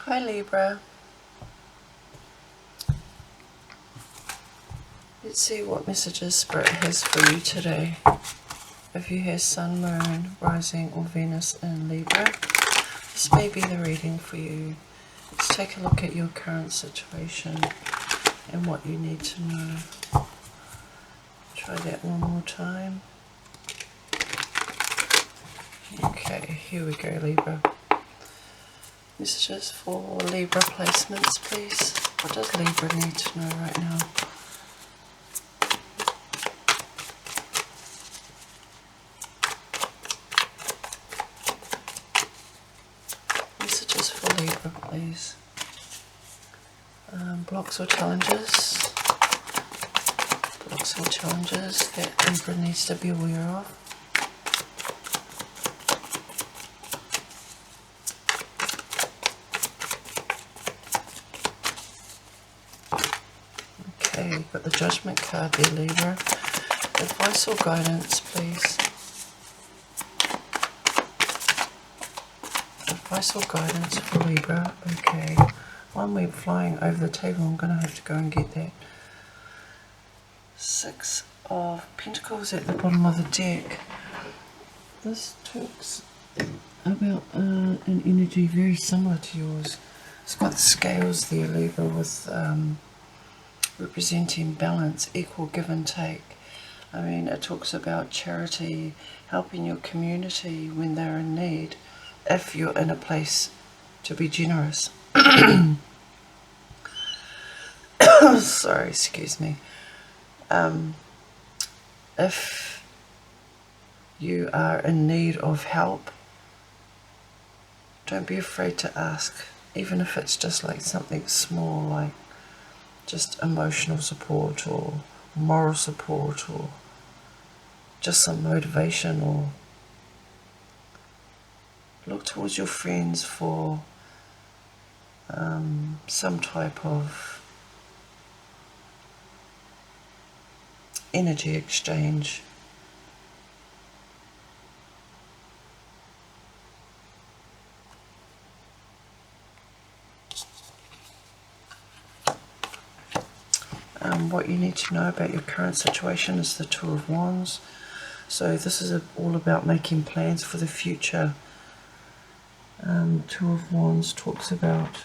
Hi Libra. Let's see what messages Spirit has for you today. If you have Sun, Moon, Rising or Venus in Libra, this may be the reading for you. Let's take a look at your current situation and what you need to know. Try that one more time. Okay, here we go, Libra. Messages for Libra placements, please. What does Libra need to know right now? Messages for Libra, please. Blocks or challenges. Blocks or challenges that Libra needs to be aware of. Okay, you've got the Judgment card there, Libra. Advice or guidance, please. Advice or guidance for Libra. Okay. One week flying over the table. I'm going to have to go and get that. 6 of Pentacles at the bottom of the deck. This talks about an energy very similar to yours. It's got scales there, Libra, with representing balance, equal give and take. I mean, it talks about charity, helping your community when they're in need, if you're in a place to be generous. Sorry, excuse me. If you are in need of help, don't be afraid to ask, even if it's just like something small, like just emotional support or moral support or just some motivation, or look towards your friends for some type of energy exchange. What you need to know about your current situation is the Two of Wands. So this is all about making plans for the future. Two of Wands talks about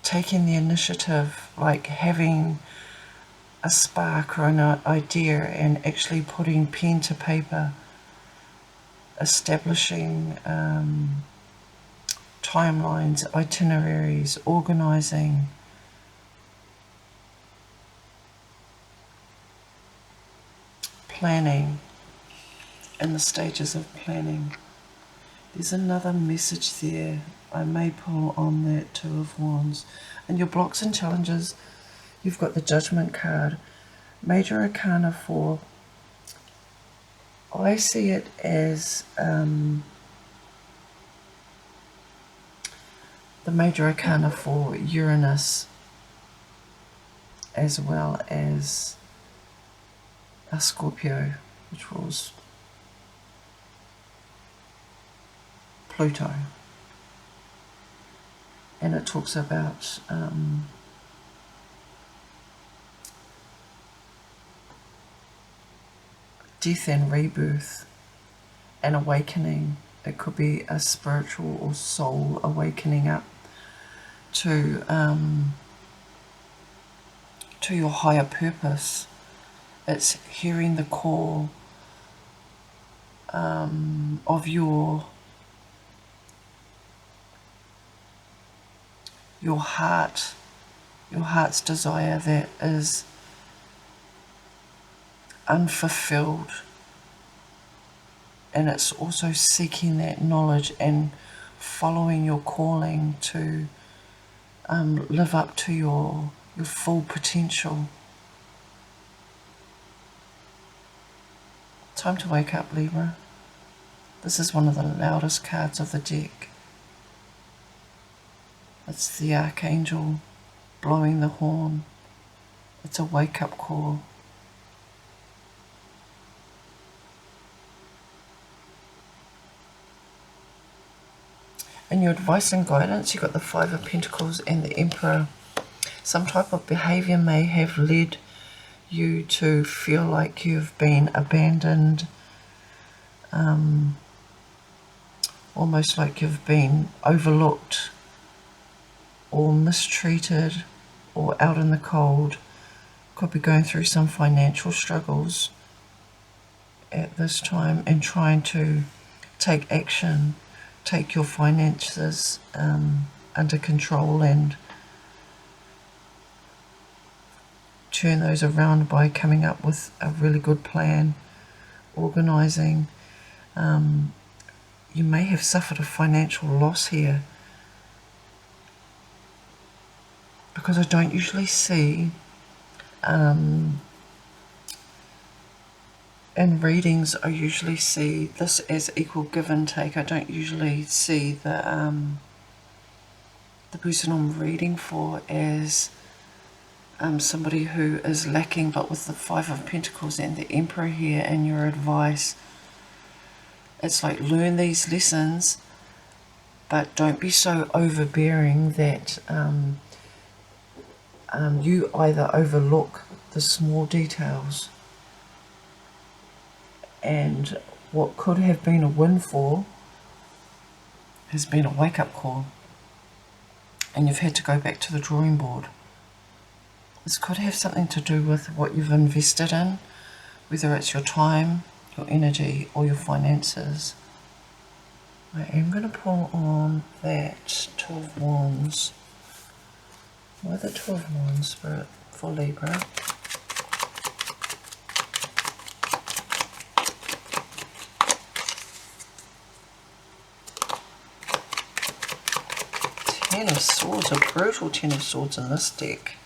taking the initiative, like having a spark or an idea and actually putting pen to paper, establishing timelines, itineraries, organizing. Planning, in the stages of planning. There's another message there. I may pull on that Two of Wands. And your blocks and challenges, you've got the Judgment card. Major Arcana 4. I see it as the Major Arcana for Uranus, as well as a Scorpio, which was Pluto. And it talks about death and rebirth and awakening. It could be a spiritual or soul awakening up to your higher purpose. It's hearing the call of your heart, your heart's desire that is unfulfilled, and it's also seeking that knowledge and following your calling to live up to your full potential. Time to wake up, Libra. This is one of the loudest cards of the deck. It's the Archangel blowing the horn. It's a wake-up call. In your advice and guidance, you've got the Five of Pentacles and the Emperor. Some type of behaviour may have led you to feel like you've been abandoned, almost like you've been overlooked or mistreated or out in the cold. Could be going through some financial struggles at this time and trying to take action, take your finances under control and turn those around by coming up with a really good plan, organising. You may have suffered a financial loss here, because I don't usually see in readings, I usually see this as equal give and take. I don't usually see the person I'm reading for as somebody who is lacking, but with the Five of Pentacles and the Emperor here and your advice, it's like learn these lessons, but don't be so overbearing that you either overlook the small details and what could have been a windfall has been a wake-up call and you've had to go back to the drawing board. This could have something to do with what you've invested in, whether it's your time, your energy, or your finances. I am going to pull on that Two of Wands. Why the Two of Wands, Spirit, for Libra? Ten of Swords, a brutal Ten of Swords in this deck.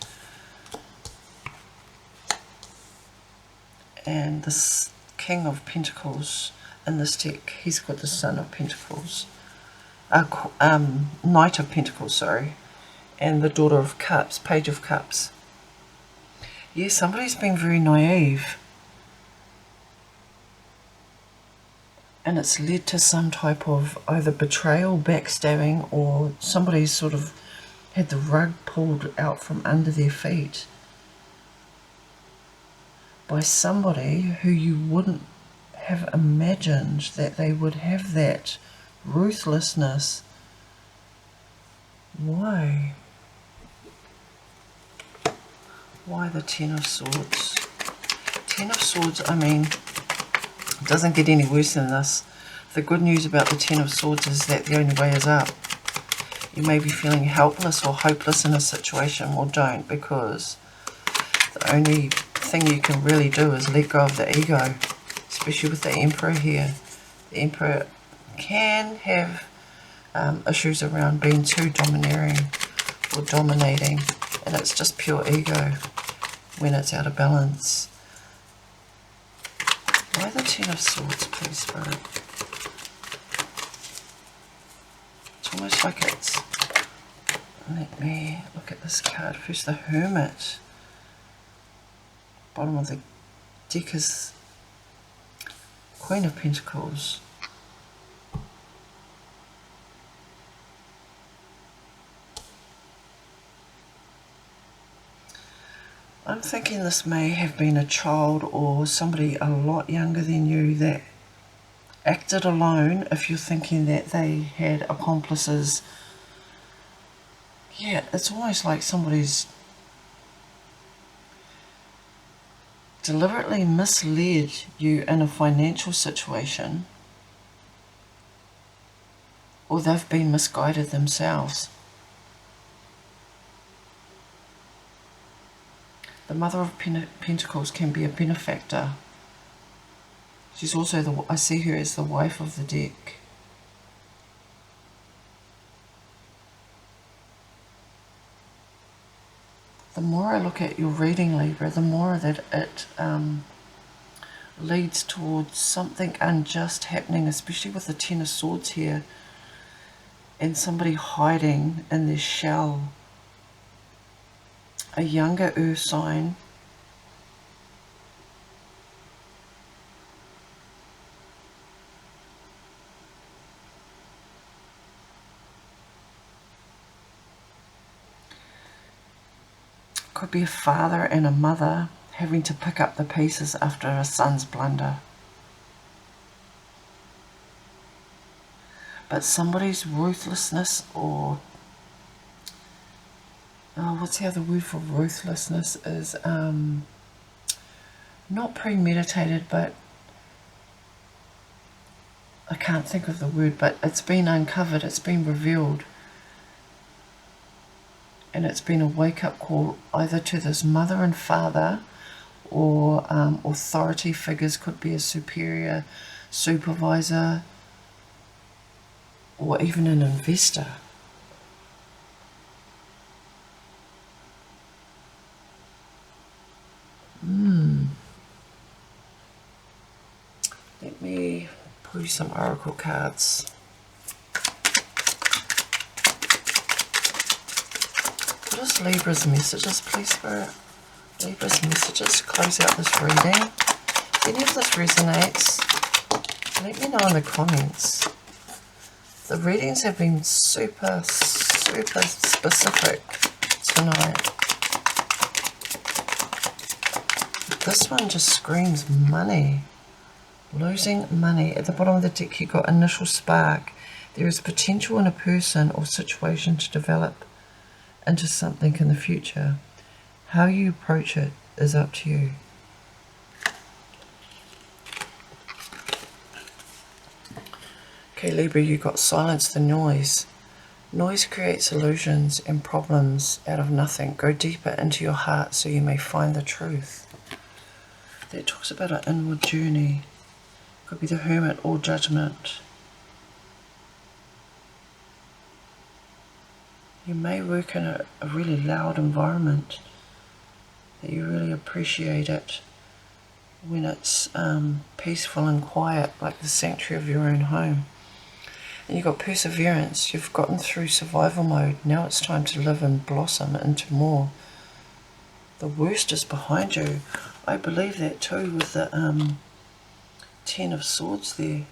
And this King of Pentacles in this deck, he's got the Son of Pentacles. Knight of Pentacles, sorry. And the Daughter of Cups, Page of Cups. Yeah, somebody's been very naive. And it's led to some type of either betrayal, backstabbing, or somebody's sort of had the rug pulled out from under their feet by somebody who you wouldn't have imagined that they would have that ruthlessness. Why? Why the Ten of Swords? Ten of Swords, I mean, it doesn't get any worse than this. The good news about the Ten of Swords is that the only way is up. You may be feeling helpless or hopeless in a situation. Well, don't, because the only thing you can really do is let go of the ego, especially with the Emperor here. The Emperor can have issues around being too domineering or dominating, and it's just pure ego when it's out of balance. Why the Ten of Swords, please, Spirit? It's almost like it's... Let me look at this card first. The Hermit. Bottom of the deck is Queen of Pentacles. I'm thinking this may have been a child or somebody a lot younger than you that acted alone, if you're thinking that they had accomplices. Yeah, it's almost like somebody's deliberately misled you in a financial situation, or they've been misguided themselves. The Mother of Pentacles can be a benefactor. She's also I see her as the wife of the deck. The more I look at your reading, Libra, the more that it leads towards something unjust happening, especially with the Ten of Swords here, and somebody hiding in their shell. A younger earth sign. Could be a father and a mother having to pick up the pieces after a son's blunder. But somebody's ruthlessness, or what's the other word for ruthlessness, is not premeditated, but I can't think of the word, but it's been uncovered, it's been revealed. And it's been a wake-up call either to this mother and father, or authority figures, could be a superior, supervisor, or even an investor. Let me pull you some oracle cards. What is Libra's messages, please, Spirit? Libra's messages, close out this reading. If any of this resonates, let me know in the comments. The readings have been super specific tonight. This one just screams money. Losing money. At the bottom of the deck you got initial spark. There is potential in a person or situation to develop into something in the future. How you approach it is up to you. Okay, Libra, you got silence the noise. Noise creates illusions and problems out of nothing. Go deeper into your heart so you may find the truth. That talks about an inward journey. Could be the Hermit or Judgment. You may work in a really loud environment, that you really appreciate it when it's peaceful and quiet, like the sanctuary of your own home. And you've got perseverance. You've gotten through survival mode. Now it's time to live and blossom into more. The worst is behind you. I believe that too, with the Ten of Swords there.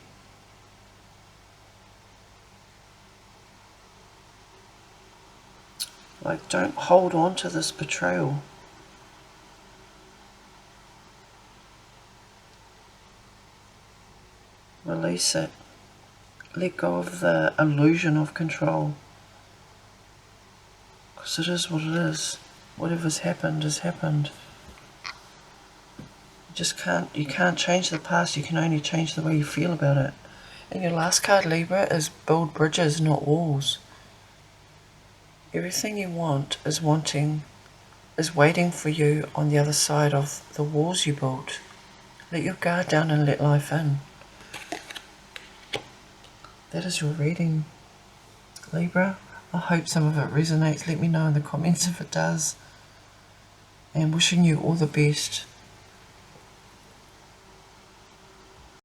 Like, don't hold on to this betrayal. Release it. Let go of the illusion of control. Because it is what it is. Whatever's happened has happened. You can't change the past, you can only change the way you feel about it. And your last card, Libra, is build bridges, not walls. Everything you want is waiting for you on the other side of the walls you built. Let your guard down and let life in. That is your reading, Libra. I hope some of it resonates. Let me know in the comments if it does. And wishing you all the best.